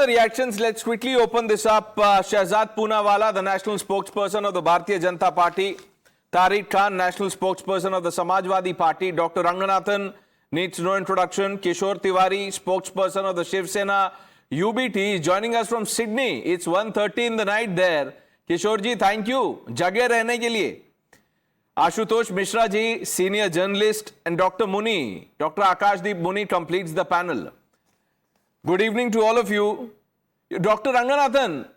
the reactions. Let's quickly open this up. Shahzad Poonawala, the national spokesperson of the Bharatiya Janata Party. Tariq Khan, national spokesperson of the Samajwadi Party. Dr. Ranganathan needs no introduction. Kishore Tiwari, spokesperson of the Shiv Sena UBT, is joining us from Sydney. It's 1:30 in the night there. Kishore ji, thank you. Jage rehne ke liye. Ashutosh Misra ji, senior journalist, and Dr. Muni, Dr. Akashdeep Muni completes the panel. Good evening to all of you. Dr. Ranganathan,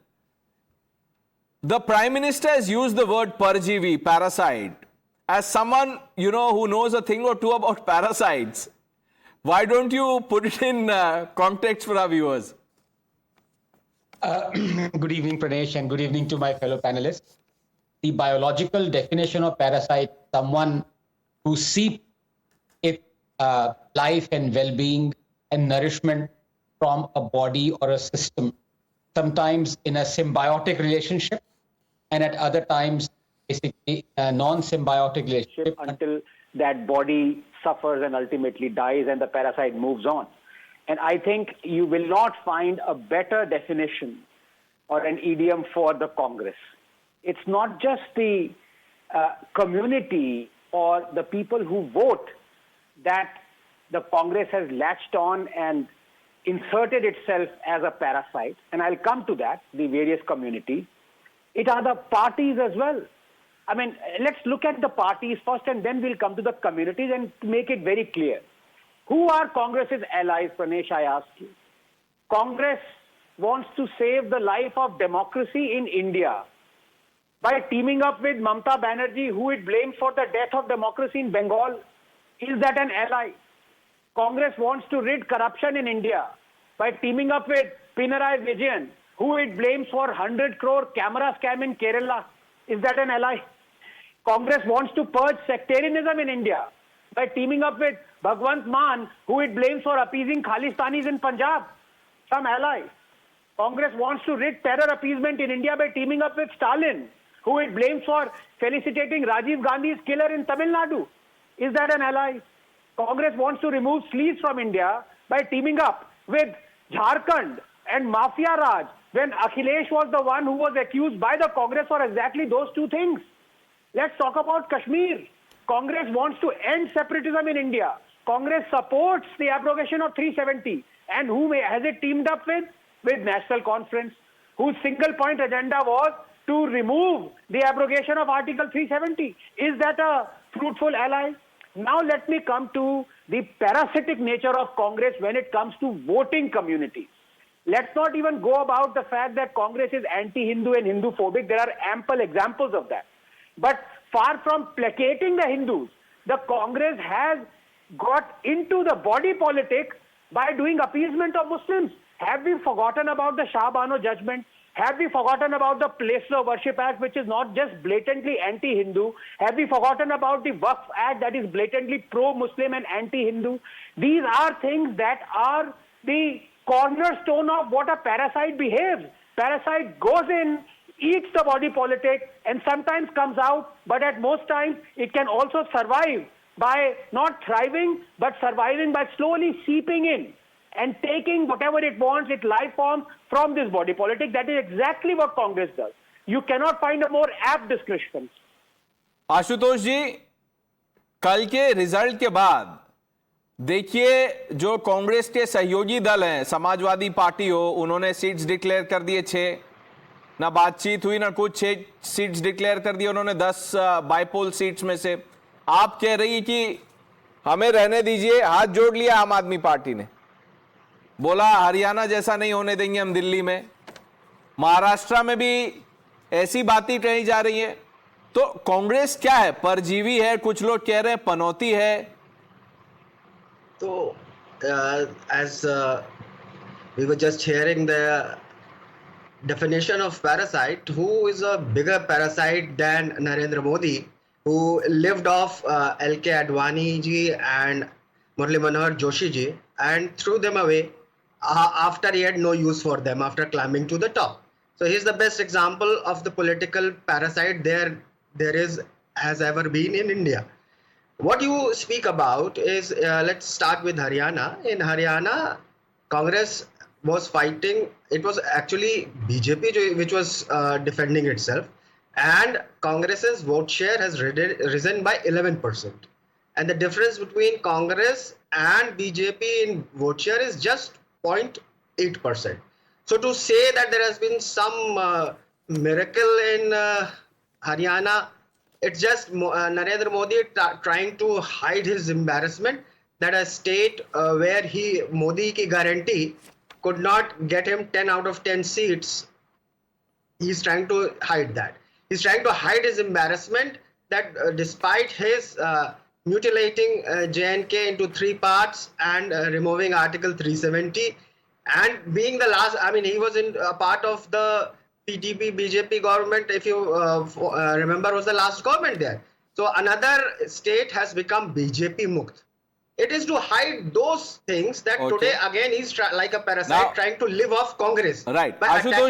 the Prime Minister has used the word parjivi, parasite. As someone, who knows a thing or two about parasites, why don't you put it in context for our viewers? Good evening, Pranesh, and good evening to my fellow panelists. The biological definition of parasite, someone who seeks its life and well-being and nourishment from a body or a system, sometimes in a symbiotic relationship, and at other times, basically a non-symbiotic relationship until that body suffers and ultimately dies and the parasite moves on. And I think you will not find a better definition or an idiom for the Congress. It's not just the community or the people who vote that the Congress has latched on and inserted itself as a parasite, and I'll come to that, the various communities. It are the parties as well. I mean, let's look at the parties first and then we'll come to the communities and make it very clear. Who are Congress's allies, Pranesh, I ask you? Congress wants to save the life of democracy in India by teaming up with Mamata Banerjee, who it blames for the death of democracy in Bengal. Is that an ally? Congress wants to rid corruption in India by teaming up with Pinarayi Vijayan, who it blames for 100 crore camera scam in Kerala. Is that an ally? Congress wants to purge sectarianism in India by teaming up with Bhagwant Mann, who it blames for appeasing Khalistanis in Punjab. Some ally. Congress wants to rid terror appeasement in India by teaming up with Stalin, who it blames for felicitating Rajiv Gandhi's killer in Tamil Nadu. Is that an ally? Congress wants to remove sleaze from India by teaming up with Jharkhand and Mafia Raj when Akhilesh was the one who was accused by the Congress for exactly those two things. Let's talk about Kashmir. Congress wants to end separatism in India. Congress supports the abrogation of 370. And who has it teamed up with? With National Conference, whose single point agenda was to remove the abrogation of Article 370. Is that a fruitful ally? Now let me come to the parasitic nature of Congress when it comes to voting communities. Let's not even go about the fact that Congress is anti-Hindu and Hindu-phobic. There are ample examples of that. But far from placating the Hindus, the Congress has got into the body politic by doing appeasement of Muslims. Have we forgotten about the Shah Bano judgment? Have we forgotten about the Places of Worship Act, which is not just blatantly anti-Hindu? Have we forgotten about the Waqf Act that is blatantly pro-Muslim and anti-Hindu? These are things that are the cornerstone of what a parasite behaves. Parasite goes in, eats the body politic, and sometimes comes out, but at most times it can also survive by not thriving, but surviving by slowly seeping in and taking whatever it wants, its life form, from this body politic. That is exactly what Congress does. You cannot find a more apt description. Ashutosh जी, कल के result के बाद देखिए जो कांग्रेस के सहयोगी दल हैं, समाजवादी पार्टी हो, उन्होंने सीट्स डिक्लेयर कर दिए 6, ना बातचीत हुई ना कुछ, 6 सीट्स डिक्लेयर कर दिए उन्होंने 10 बाईपोल सीट्स में से। आप कह रही कि हमें रहने दीजिए, हाथ जोड़ लिया आम आदमी पार्टी ने, बोला हरियाणा जैसा नहीं होने देंगे हम दिल्ली में। महाराष्ट्र में भी ऐसी बातें कही जा रही हैं। तो कांग्रेस क्या है, परजीवी है, कुछ लोग कह रहे हैं पनौती है। So, as we were just hearing the definition of parasite, who is a bigger parasite than Narendra Modi, who lived off LK Advani ji and Murli Manohar Joshi ji and threw them away after he had no use for them after climbing to the top. So he's the best example of the political parasite there is has ever been in India. What you speak about is, let's start with Haryana. In Haryana, Congress was fighting, it was actually BJP which was defending itself, and Congress's vote share has risen by 11%. And the difference between Congress and BJP in vote share is just 0.8%. So to say that there has been some miracle in Haryana, it's just Narendra Modi trying to hide his embarrassment that a state where Modi ki guarantee could not get him 10 out of 10 seats, he's trying to hide that. He's trying to hide his embarrassment that despite his mutilating J&K into 3 parts and removing Article 370 and being the last, I mean, he was in a part of the PTP BJP government, if you remember, was the last government there. So another state has become BJP Mukt. It is to hide those things that Okay. today again he's like a parasite Now- trying to live off Congress. Right. by Ashutosh, attacking